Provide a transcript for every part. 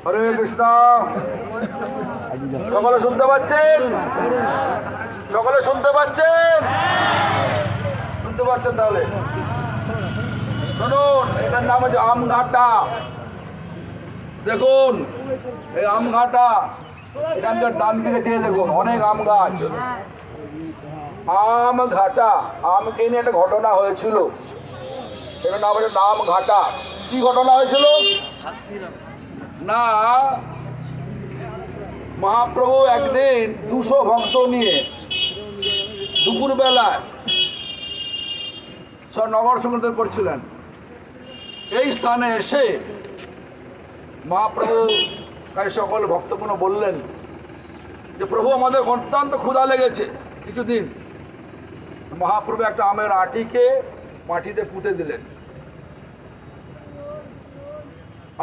হরে কৃষ্ণ। সকলে শুনতে পাচ্ছেন? সকলে শুনতে পাচ্ছেন? শুনতে পাচ্ছেন? তাহলে শুনুন, এটার নাম হচ্ছে আমঘাটা। দেখুন এই আমঘাটা, এখানকার ডান দিকে চেয়ে দেখুন অনেক আম গাছ। আমঘাটা, আমকে নিয়ে একটা ঘটনা হয়েছিল, এটার নাম হচ্ছে আমঘাটা। কি ঘটনা হয়েছিল না, মহাপ্রভু একদিন 200 ভক্ত নিয়ে দুপুরবেলায় সব নগর সংকীর্তন করছিলেন। এই স্থানে এসে মহাপ্রভু তাই সকল ভক্তগণ বললেন যে প্রভু আমাদের অত্যন্ত ক্ষুধা লেগেছে কিছুদিন। মহাপ্রভু একটা আমের আটিকে মাটিতে পুঁতে দিলেন,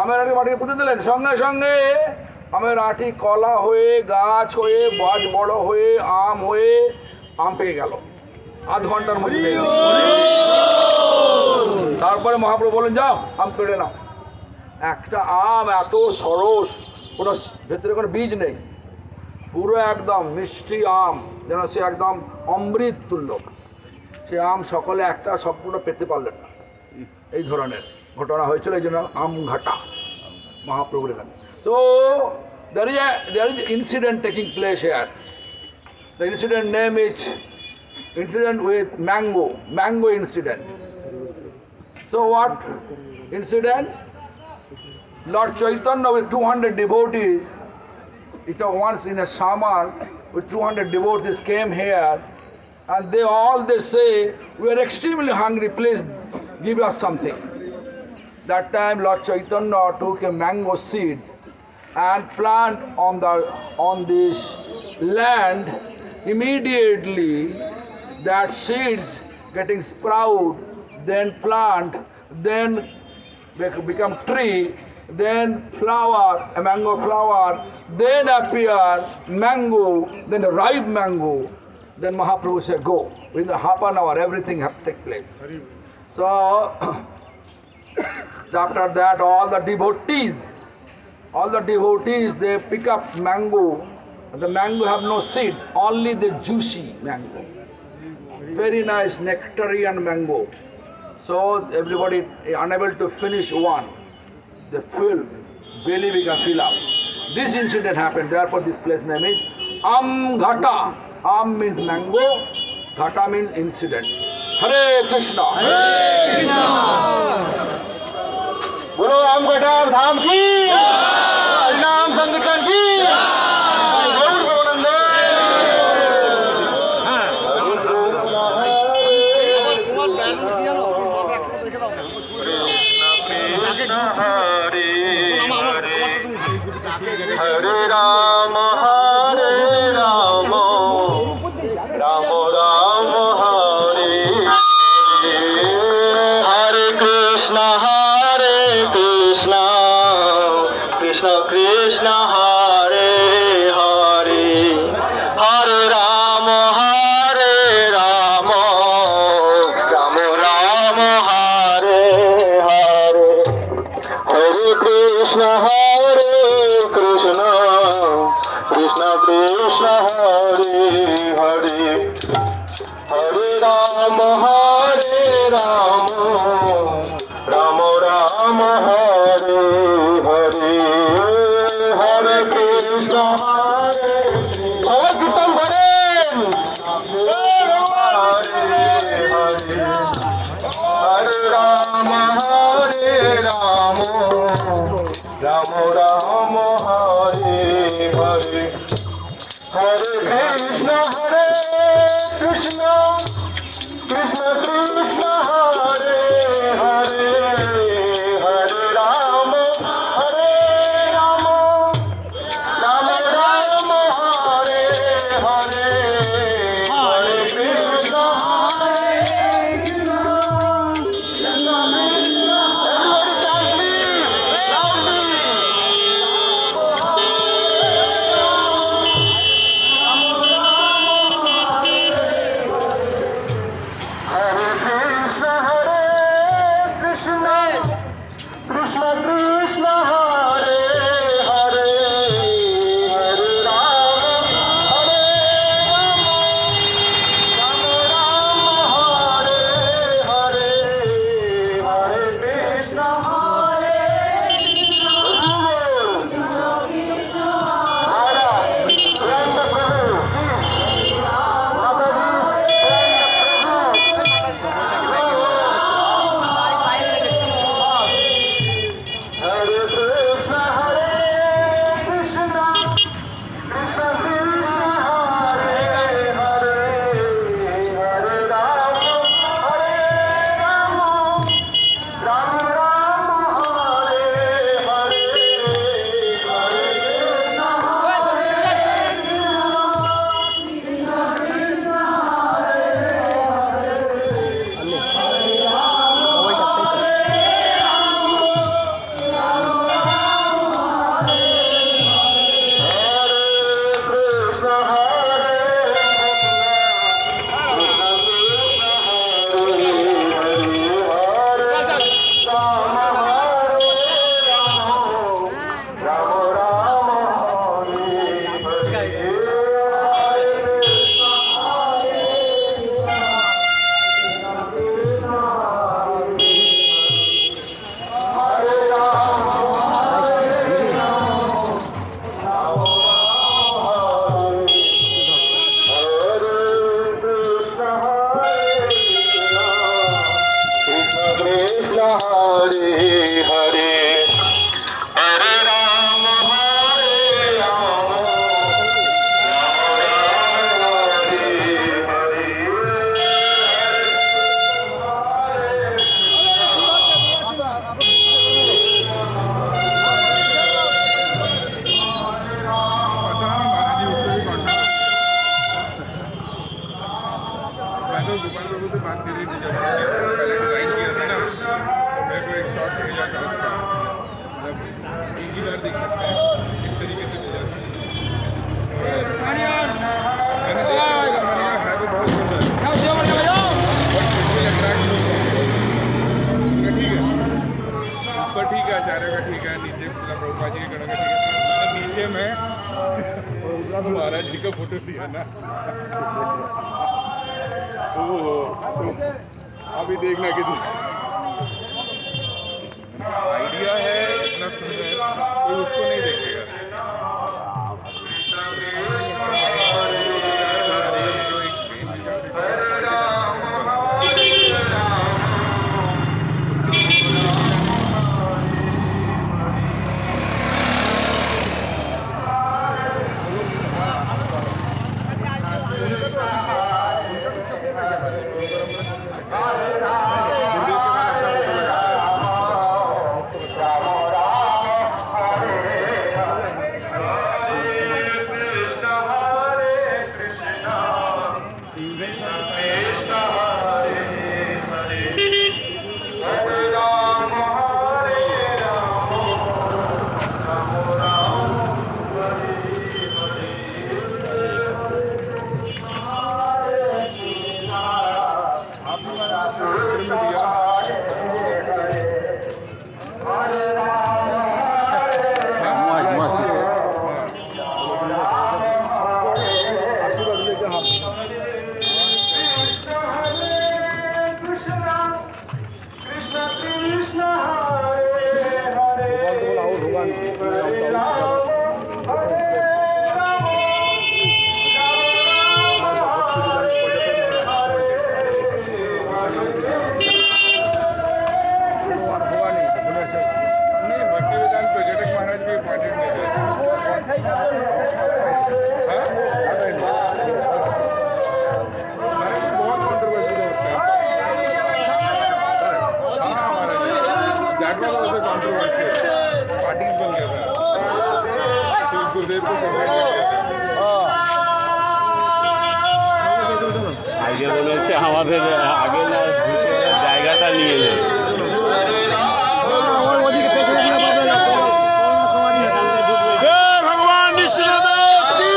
আমের আটি মাটিতে পুঁতে দিলেন, সঙ্গে সঙ্গে আমের আটি কলা হয়ে, গাছ হয়ে, গাছ বড় হয়ে, আম হয়ে আম পেয়ে গেল। আধ ঘন্টার মধ্যে পেয়ে গেল। তারপরে মহাপ্রভু বললেন যাও আম পেড়ে নাও। একটা আম এত সরস, কোনো ভেতরে কোনো বীজ নেই, পুরো একদম মিষ্টি আম, যেন সে একদম অমৃত তুল্য। সে আম সকলে একটা সম্পূর্ণ পেতে পারলেন না। এই ধরনের ঘটনা হয়েছিল, এই জন্য আমঘাটা মহাপ্রভুর এখানে। So there is incident taking place here. The incident name is incident with mango incident. So what incident? Lord Chaitanya with 200 devotees, it was once in a summer with 200 devotees came here, and they say we are extremely hungry, please give us something. That time Lord Chaitanya took a mango seed and plant on this land. Immediately that seeds getting sprout, then plant, then become tree, then flower, a mango flower, then appear mango, then a ripe mango. Then Mahaprabhu said, go. Within half an hour, everything have take place. So after that, all the devotees, they pick up mango. The mango have no seeds, only the juicy mango. Very nice nectarian mango. So everybody unable to finish one. The belly become fill up. This incident happened, therefore this place name is Amghata. Am means mango, Ghata means incident. Hare Krishna. Hare Krishna. Guru Amghata Dham ki, Nam Sankirtan ki. Hare Rama, Hare Rama, Rama Rama, Hare Hare Krishna, Krishna Krishna, Hare Hare, Hare Rama, Rama Rama, Hare Hare, Hare Krishna, Krishna Krishna, Hare Hare, Hare Rama, Rama Rama, Hare Hare, Hare Krishna, Hare Kirtan karen, Hare Rama, Rama Rama, Hare Hare, Hare Krishna, Krishna Krishna, Hare Hare, Hare Rama, Rama Rama, Hare Hare, Hare Krishna, Krishna Krishna, Prabhupada ji के गणों के नीचे में महाराज जी का photo दिया ना। ओहो, अभी देखना कितना आइडिया है, इतना सुंदर, कोई उसको नहीं देखेगा। আগে বলেছে আমাদের আগে না জায়গাটা নিয়ে নেবে। भगवान विष्णुदेव की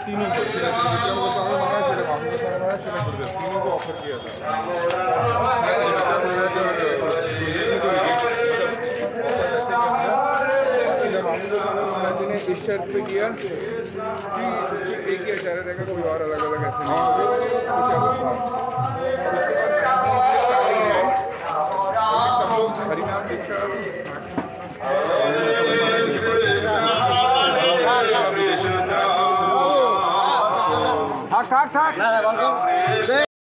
तीनों को विक्रम गोस्वामी महाराज, श्री वामन गोस्वामी महाराज, श्री गुरुदेव, तीनों को ऑफर किया था। इस शर्त पे किया कि एक ही आचार्य रहेगा, कोई और अलग अलग ऐसे नहीं होगा। सब लोग हरिनाम दीक्षा ঠাক ঠাক ঠাক